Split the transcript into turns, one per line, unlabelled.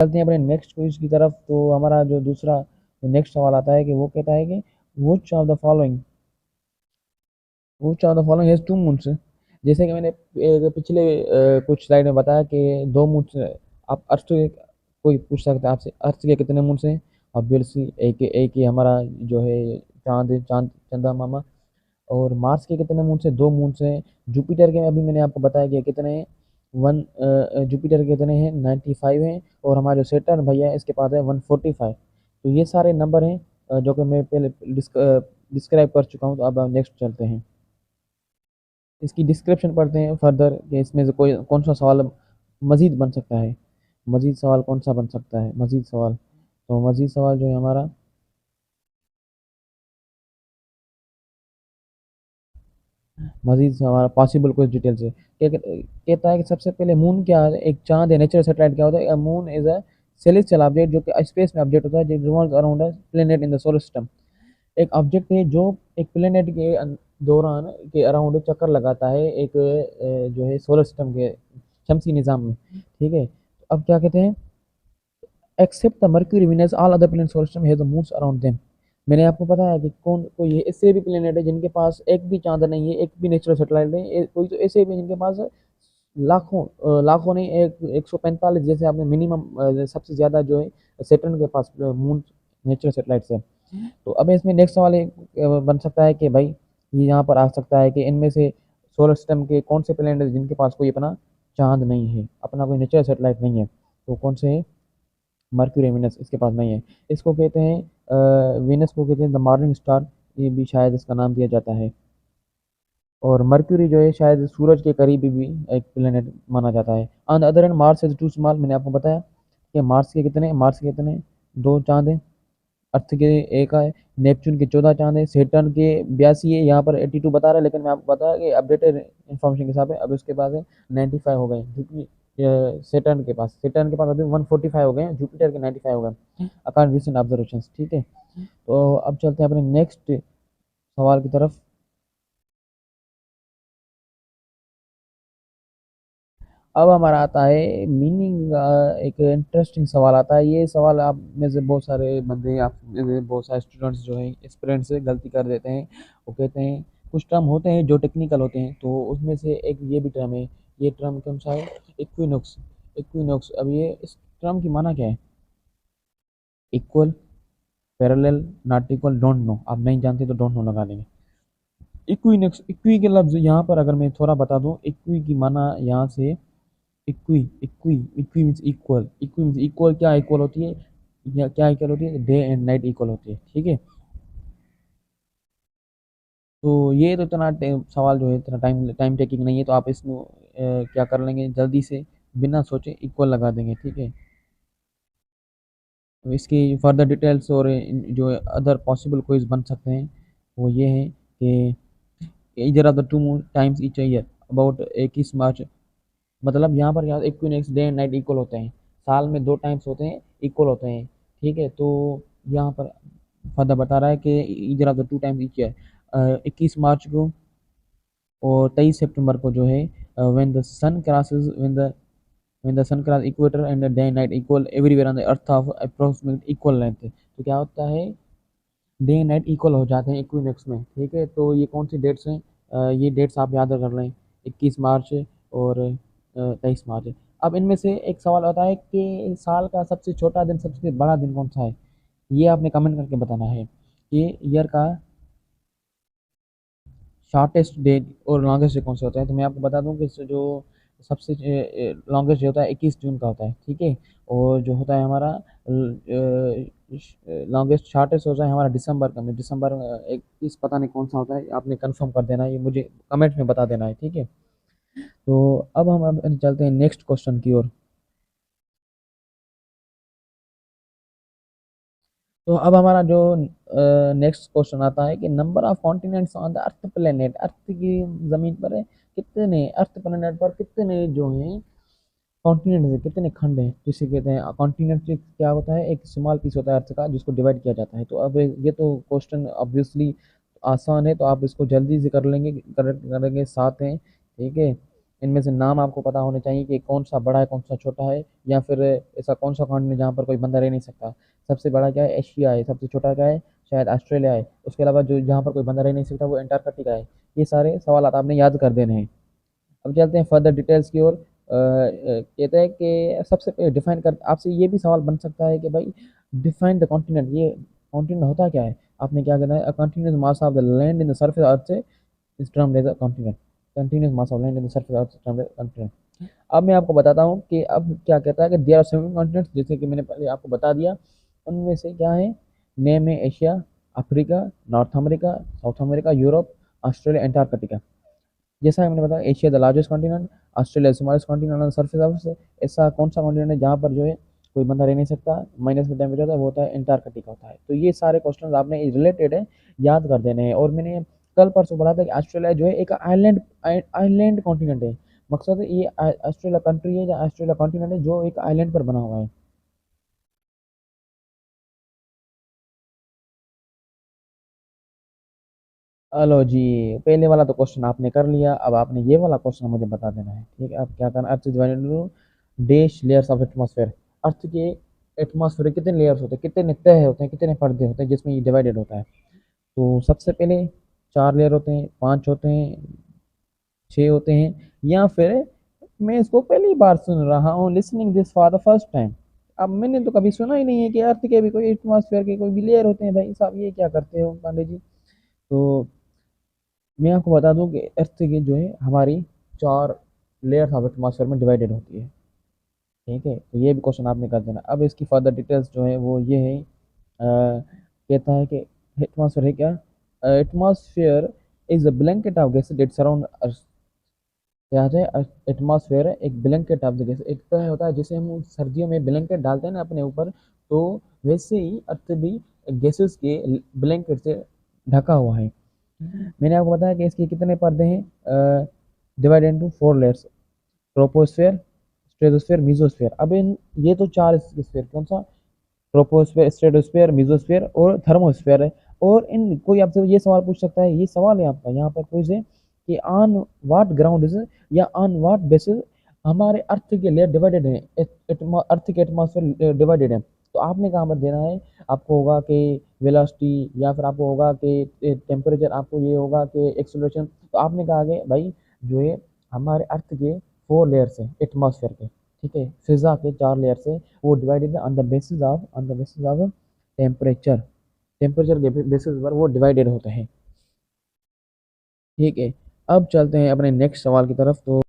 चलते हैं अपने नेक्स्ट क्विज की तरफ। तो हमारा जो दूसरा नेक्स्ट सवाल आता है कि वो कहता है कि which of the following has two moons. जैसे कि मैंने पिछले कुछ स्लाइड में बताया कि दो मून्स। आप अर्थ के, कोई पूछ सकता है आपसे अर्थ के कितने मून्स हैं। ऑब्वियसली एक ही हमारा जो है चांद चंदा मामा। और मार्स के कितने मून से, दो मून से हैं। जुपिटर के अभी मैंने आपको बताया कि कितने हैं, जुपिटर के कितने हैं, 95 हैं। और हमारा जो सेटर्न भैया है इसके पास है 145। तो ये सारे नंबर हैं जो कि मैं पहले डिस्क्राइब कर चुका हूँ। तो अब नेक्स्ट चलते हैं, इसकी डिस्क्रिप्शन पढ़ते हैं फर्दर कि इसमें से कोई कौन सा सवाल मज़ीद बन सकता है। मज़ीद सवाल कौन सा बन सकता है, मज़ीद सवाल। तो मज़ीद सवाल जो है हमारा, मजीद से हमारा पॉसिबल कुछ डिटेल से कहता है कि सबसे पहले मून क्या है, एक चांद है, नेचुरल सैटेलाइट क्या होता है। Moon is a celestial object जो कि स्पेस में ऑब्जेक्ट होता है जो revolves around a planet in the solar system. एक ऑब्जेक्ट है जो एक प्लेनेट के दौरान के अराउंड चक्कर लगाता है, एक जो है सोलर सिस्टम के शमसी निज़ाम में। ठीक है, तो अब क्या कहते हैं, except the Mercury Venus all other planet solar system has the moons around them. मैंने आपको बताया कि कौन कोई है, इससे भी प्लेनेट है जिनके पास एक भी चांद नहीं है, एक भी नेचुरल सैटेलाइट नहीं है। कोई तो ऐसे भी जिनके पास लाखों लाखों नहीं, एक 145 जैसे आपने मिनिमम सबसे ज़्यादा जो है सेटर्न के पास मून नेचुरल सैटेलाइट्स है। तो अब इसमें नेक्स्ट सवाल एक बन सकता है कि भाई ये यहाँ पर आ सकता है कि इनमें से सोलर सिस्टम के कौन से प्लैनेट है जिनके पास कोई अपना चांद नहीं है, अपना कोई नेचुरल सैटेलाइट नहीं है। तो कौन से है, मर्क्यूरी, वीनस इसके पास नहीं है। इसको कहते हैं वीनस को कहते हैं द मॉर्निंग स्टार, ये भी शायद इसका नाम दिया जाता है। और मर्क्यूरी जो है शायद सूरज के करीब भी एक प्लेनेट माना जाता है। On the other end Mars is too small, मैंने आपको बताया कि मार्स के कितने, दो चांद हैं। अर्थ के एक है। नेपच्यून के 14 चांद है। सेटर्न के 82 है, यहाँ पर 82 बता रहा है, लेकिन मैं आपको बताया कि अपडेटेड इन्फॉर्मेशन के हिसाब से अब उसके पास है 95 हो गए, क्योंकि सेटर्न के पास अभी 145 हो गए हैं, जुपिटर के 95 हो गए अकॉर्डिंग रिसेंट ऑब्जर्वेशन। ठीक है, तो अब चलते हैं अपने नेक्स्ट सवाल की तरफ। अब हमारा आता है मीनिंग, एक इंटरेस्टिंग सवाल आता है। ये सवाल आप में से बहुत सारे बंदे, आप में से बहुत सारे स्टूडेंट्स जो हैं स्टूडेंट्स से गलती कर देते हैं। वो कहते हैं कुछ टर्म होते हैं जो टेक्निकल होते हैं, तो उसमें से एक ये भी टर्म है। ये टर्म कौन सा है, इक्विनोक्स। इक्विनोक्स, अब ये इस टर्म की माना क्या है, equal, parallel, not equal, don't know. आप नहीं जानते तो डोंट नो लगा देंगे। इक्विनोक्स, इक्वी के लफ्ज़ यहाँ पर अगर मैं थोड़ा बता दूँ, इक्वी की माना यहाँ से, equi equi equi means equal. Equi means equal, क्या इक्वल होती है, या क्या इक्वल होती है, डे एंड नाइट इक्वल होती है। ठीक है, तो ये तो इतना सवाल जो है इतना टाइम टाइम टेकिंग नहीं है, तो आप इसमें क्या कर लेंगे, जल्दी से बिना सोचे इक्वल लगा देंगे। ठीक है, तो इसकी फर्दर डिटेल्स और जो अदर पॉसिबल क्वेश्चन बन सकते हैं वो ये है कि either of the two times each year about 21 मार्च। मतलब यहाँ पर यार इक्विनेक्स डे एंड नाइट इक्वल होते हैं, साल में दो टाइम्स होते हैं, इक्वल होते हैं। ठीक है, तो यहाँ पर फर्दर बता रहा है कि either of the two times each year, 21 मार्च को और 23 सितंबर को जो है, when the sun crosses when the sun cross equator and the day and night equal everywhere on the earth of approximate equal length. तो क्या होता है, डे एंड नाइट इक्वल हो जाते हैं इक्विनोक्स में। ठीक है, तो ये कौन सी डेट्स हैं, ये डेट्स आप याद कर लें, 21 मार्च और 23 मार्च। अब इनमें से एक सवाल आता है कि साल का सबसे छोटा दिन, सबसे बड़ा दिन कौन सा है। ये आपने कमेंट करके बताना है कि ईयर का शॉर्टेस्ट डे और लॉन्गेस्ट डे कौन सा होता है। तो मैं आपको बता दूं कि जो सबसे लॉन्गेस्ट डे होता है 21 जून का होता है। ठीक है, और जो होता है हमारा लॉन्गेस्ट शॉर्टेस्ट होता है हमारा दिसंबर का, में दिसंबर 21 पता नहीं कौन सा होता है, आपने कंफर्म कर देना है, ये मुझे कमेंट में बता देना है। ठीक है, तो अब हम अब चलते हैं नेक्स्ट क्वेश्चन की ओर। तो अब हमारा जो नेक्स्ट क्वेश्चन आता है कि number of continents on the earth planet, earth की ज़मीन पर कितने, अर्थ प्लेनेट पर कितने जो हैं कॉन्टिनेंट है, कितने खंड हैं जिसे कहते हैं कॉन्टिनेंट। क्या होता है, एक स्मॉल पीस होता है अर्थ का जिसको डिवाइड किया जाता है। तो अब ये तो क्वेश्चन ऑब्वियसली आसान है, तो आप इसको जल्दी से कर लेंगे, करेक्ट करेंगे, 7 हैं। ठीक है, इनमें से नाम आपको पता होने चाहिए कि कौन सा बड़ा है कौन सा छोटा है, या फिर ऐसा कौन सा कॉन्टिनेंट जहाँ पर कोई बंदा रह नहीं सकता। सबसे बड़ा क्या है, एशिया है। सबसे छोटा क्या है, शायद ऑस्ट्रेलिया है। उसके अलावा जो जहाँ पर कोई बंदा रह नहीं सकता वो अंटार्कटिका है। ये सारे सवाल आपने याद कर देने हैं। अब चलते हैं फर्दर डिटेल्स की ओर। कहते हैं कि सबसे पहले डिफाइन कर, आपसे ये भी सवाल बन सकता है कि भाई डिफाइन द कॉन्टिनेंट, ये कॉन्टिनेंट होता क्या है। आपने क्या करना है, a continuous mass of the land in the surface earth से is termed as a continent. Continuous mass of land in the surface earth is termed as continent. अब मैं आपको बताता हूँ कि अब क्या कहता है कि देयर आर सेवन कॉन्टिनेंट्स, जैसे कि मैंने पहले आपको बता दिया। उनमें से क्या है, नेम है Asia, Africa, north America, south America, Europe, Australia, Antarctica. जैसा मैंने बताया, Asia the largest continent, Australia smallest continent on surface of. ऐसा कौन सा कॉन्टिनेंट है जहाँ पर जो है कोई बंदा रह नहीं सकता, माइनस में टेम्परेचर होता है, वो होता है अंटार्कटिका होता है। तो ये सारे क्वेश्चन आपने रिलेटेड है, याद कर देने हैं। और मैंने कल परसों बोला था कि ऑस्ट्रेलिया जो है एक आइलैंड आइलैंड कॉन्टिनेंट है। मकसद है ये ऑस्ट्रेलिया कंट्री है या ऑस्ट्रेलिया कॉन्टिनेंट है जो एक आइलैंड पर बना हुआ है। चलो जी, पहले वाला तो क्वेश्चन आपने कर लिया, अब आपने ये वाला क्वेश्चन मुझे बता देना है। ठीक है, अब क्या करना, earth is divided into dash layers of atmosphere. Earth के एटमॉस्फेयर कितने लेयर्स होते हैं, कितने तह होते हैं, कितने पर्दे होते हैं जिसमें ये डिवाइडेड होता है। तो सबसे पहले 4 लेयर होते हैं, 5 होते हैं, 6 होते हैं, या फिर मैं इसको पहली बार सुन रहा हूँ, listening this for the first time. अब मैंने तो कभी सुना ही नहीं है कि अर्थ के भी कोई एटमॉस्फेयर के कोई भी लेयर होते हैं। भाई साहब ये क्या करते हो पांडे जी। तो मैं आपको बता दूं कि अर्थ की जो है हमारी 4 लेयर्स ऑफ एटमॉस्फेयर में डिवाइडेड होती है। ठीक है, तो ये भी क्वेश्चन आपने कर देना। अब इसकी फर्दर डिटेल्स जो है वो ये है, कहता है कि एटमॉस्फेयर है क्या, atmosphere is a blanket of gases that surround earth. क्या है, एटमॉस्फेयर एक ब्लैंकेट ऑफ द गैस, एक तो होता है जिसे हम सर्दियों में ब्लैंकेट डालते हैं ना अपने ऊपर, तो वैसे ही अर्थ भी गैसेस के ब्लैंकेट से ढका हुआ है। मैंने आपको बताया कि इसके कितने पर्दे हैं, divide into 4 layers, troposphere, stratosphere, mesosphere. अब इन ये तो 4 स्फीयर, कौन सा, ट्रोपोस्फेयर, स्ट्रेटोस्फेयर, मीजोस्फेयर और थर्मोस्फेयर है। और इन कोई आपसे ये सवाल पूछ सकता है, ये सवाल है आपका यहाँ पर क्विज है कि ऑन व्हाट ग्राउंड इज या ऑन व्हाट बेसिस हमारे अर्थ के लेयर डिवाइडेड है, अर्थ के एटमॉस्फेयर डिवाइडेड है। तो आपने कहाँ पर देना है, आपको होगा कि वेलोसिटी, या फिर आपको होगा कि टेम्परेचर, आपको ये होगा कि एक्सेलरेशन। तो आपने कहा कि भाई जो है हमारे अर्थ के 4 लेयर्स हैं एटमॉस्फेयर के, ठीक है, फिजा के 4 लेयर से, वो divided on the basis of temperature. Temperature के बेसिस पर वो डिवाइडेड होते हैं। ठीक है, अब चलते हैं अपने नेक्स्ट सवाल की तरफ। तो